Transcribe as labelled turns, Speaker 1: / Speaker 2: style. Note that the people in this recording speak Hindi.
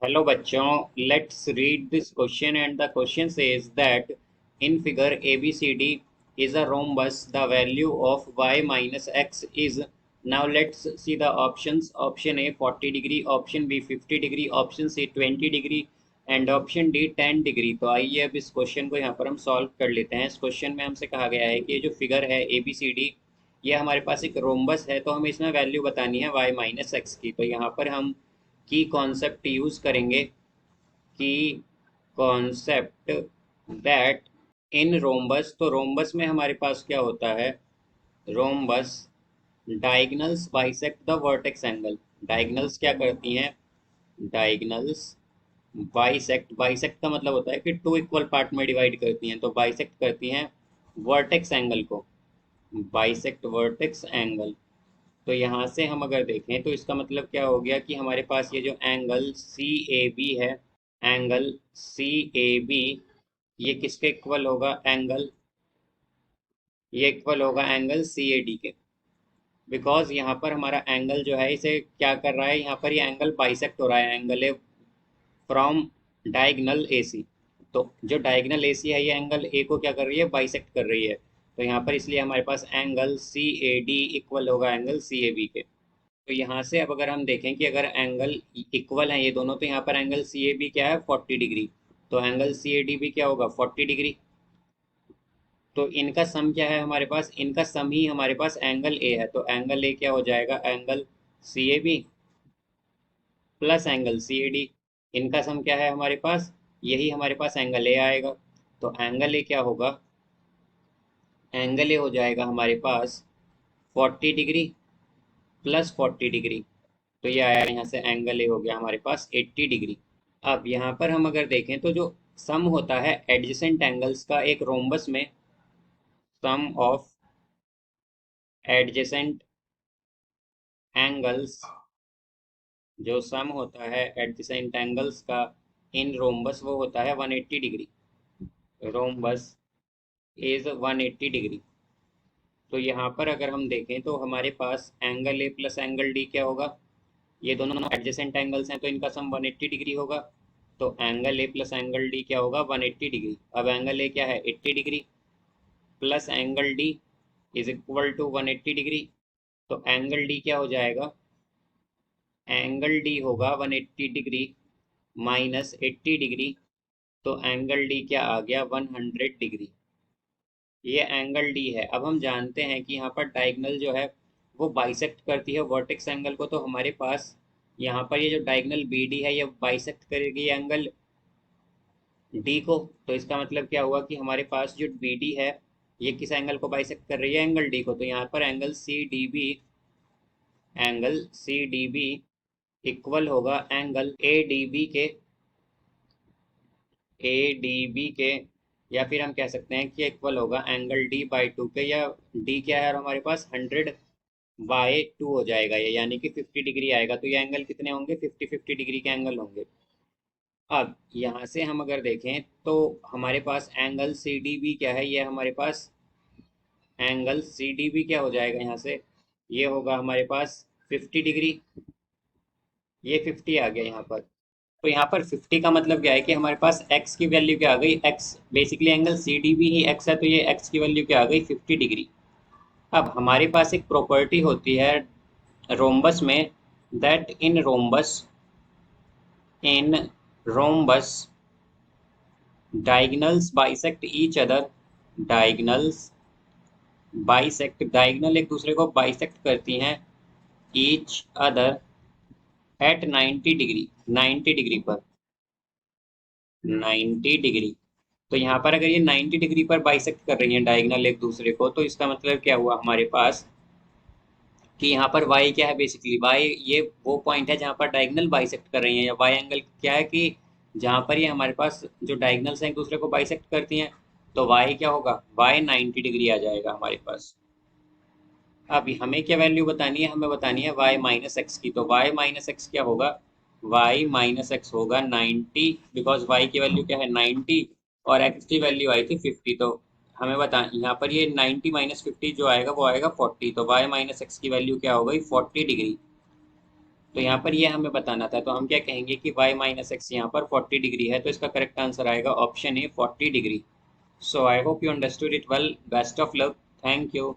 Speaker 1: Hello बच्चों, let's read this question and the question says that in figure ABCD is a rhombus. The value of y minus x is. Now let's see the options. Option A 40 degree, option B 50 degree, option C 20 degree and option D 10 degree. तो आइए अब इस क्वेश्चन को यहाँ पर हम सॉल्व कर लेते हैं। इस क्वेश्चन में हमसे कहा गया है कि ये जो फिगर है ABCD ये हमारे पास एक रोम्बस है, तो हमें इसमें वैल्यू बतानी है y माइनस एक्स की। तो यहाँ पर हम की कॉन्सेप्ट यूज करेंगे की कॉन्सेप्ट दैट इन रोम्बस। तो रोम्बस में हमारे पास क्या होता है, rhombus diagonals bisect the vertex angle. Diagonals क्या करती हैं, डायगनल्स बाइसेक्ट, बाइसेक्ट का मतलब होता है कि टू इक्वल पार्ट में डिवाइड करती हैं, तो बाइसेक्ट करती हैं वर्टेक्स एंगल को, बाइसेक्ट वर्टेक्स एंगल। तो यहाँ से हम अगर देखें तो इसका मतलब क्या हो गया कि हमारे पास ये जो एंगल सी ए बी है, एंगल सी ए बी ये किसके इक्वल होगा, ये इक्वल होगा एंगल सी ए डी के। बिकॉज यहाँ पर हमारा एंगल जो है इसे क्या कर रहा है, यहाँ पर ये एंगल बाइसेक्ट हो रहा है, एंगल ए फ्रॉम डायगनल ए सी। तो जो डायगनल ए सी है ये एंगल ए को क्या कर रही है, बाइसेक्ट कर रही है। तो यहाँ पर इसलिए हमारे पास angle C A D equal होगा एंगल सी ए बी के। तो यहाँ से अब अगर हम देखें कि अगर एंगल इक्वल हैं ये दोनों, तो यहाँ पर एंगल सी ए बी क्या है, 40 डिग्री। तो एंगल सी ए डी भी क्या होगा, 40 डिग्री। तो इनका सम क्या है हमारे पास, इनका सम ही हमारे पास एंगल ए है। तो एंगल ए क्या हो जाएगा, angle C A B plus angle C A D. इनका सम क्या है हमारे पास, यही हमारे पास एंगल ए आएगा। तो एंगल ए क्या होगा, एंगल ए हो जाएगा हमारे पास 40 डिग्री प्लस 40 डिग्री। तो ये आया यहाँ से, एंगल ए हो गया हमारे पास 80 डिग्री। अब यहाँ पर हम अगर देखें तो जो सम होता है एडजेसेंट एंगल्स का एक रोम्बस में, सम ऑफ एडजेसेंट एंगल्स, जो सम होता है एडजेसेंट एंगल्स का इन रोम्बस वो होता है 180 डिग्री। Rhombus is 180 degree. तो यहाँ पर अगर हम देखें तो हमारे पास angle A plus angle D क्या होगा, ये दोनों एडजेसेंट एंगल्स हैं तो इनका सम 180 डिग्री होगा। तो angle A plus angle D क्या होगा, 180 डिग्री। अब एंगल ए क्या है, 80 degree plus angle D is equal to 180 degree. तो एंगल डी क्या हो जाएगा, एंगल डी होगा 180 डिग्री माइनस 80 डिग्री। तो एंगल डी क्या आ गया, 100 डिग्री। ये एंगल डी है। अब हम जानते हैं कि यहाँ पर डायगनल जो है वो बाइसेक्ट करती है वर्टेक्स एंगल को। तो हमारे पास यहाँ पर ये जो डायगनल बी डी है ये बाइसेक्ट करेगी एंगल डी को। तो इसका मतलब क्या हुआ कि हमारे पास जो बी डी है ये किस एंगल को बाइसेक्ट कर रही है, एंगल डी को। तो यहाँ पर angle C D B, angle C D B equal होगा एंगल ए डी बी के, ए डी बी के, या फिर हम कह सकते हैं कि इक्वल होगा एंगल डी बाई टू के। या डी क्या है हमारे पास, 100 बाई टू हो जाएगा ये, यानी कि 50 डिग्री आएगा। तो ये एंगल कितने होंगे, 50 डिग्री के एंगल होंगे। अब यहाँ से हम अगर देखें तो हमारे पास एंगल सी डी बी क्या है, ये हमारे पास एंगल सी डी बी क्या हो जाएगा यहाँ से, ये होगा हमारे पास 50 डिग्री। ये 50 आ गया यहाँ पर। तो यहाँ पर 50 का मतलब क्या है कि हमारे पास x की वैल्यू क्या आ गई, x basically angle C D B ही x है, तो ये x की वैल्यू क्या आ गई, 50 डिग्री। अब हमारे पास एक प्रॉपर्टी होती है रोम्बस में, that in rhombus diagonals bisect each other, diagonals bisect, diagonal एक दूसरे को बाइसेक्ट करती हैं each other at 90 degree, 90 degree पर, 90 डिग्री। तो यहाँ पर अगर ये 90 डिग्री पर बाइसेक्ट कर रही हैं डायगनल एक दूसरे को, तो इसका मतलब क्या हुआ हमारे पास कि यहाँ पर y क्या है, बेसिकली y ये वो पॉइंट है जहाँ पर डायगनल बाइसेक्ट कर रही हैं। या y एंगल क्या है कि जहाँ पर ये हमारे पास जो डायगनल्स हैं एक दूसरे को बाइसेक्ट करती हैं, तो y क्या होगा, y 90 डिग्री आ जाएगा हमारे पास। अभी हमें क्या वैल्यू बतानी है, हमें बतानी है y माइनस एक्स की। तो y माइनस एक्स क्या होगा, y माइनस एक्स होगा 90, बिकॉज y की वैल्यू क्या है 90 और x की वैल्यू आई थी 50। तो हमें बता यहाँ पर ये 90 माइनस 50 जो आएगा वो आएगा 40। तो y माइनस एक्स की वैल्यू क्या हो गई, 40 डिग्री। तो यहाँ पर ये हमें बताना था, तो हम क्या कहेंगे कि y माइनस एक्स यहाँ पर 40 डिग्री है, तो इसका करेक्ट आंसर आएगा option A 40 degree. So I hope you understood it well. Best of luck. Thank you.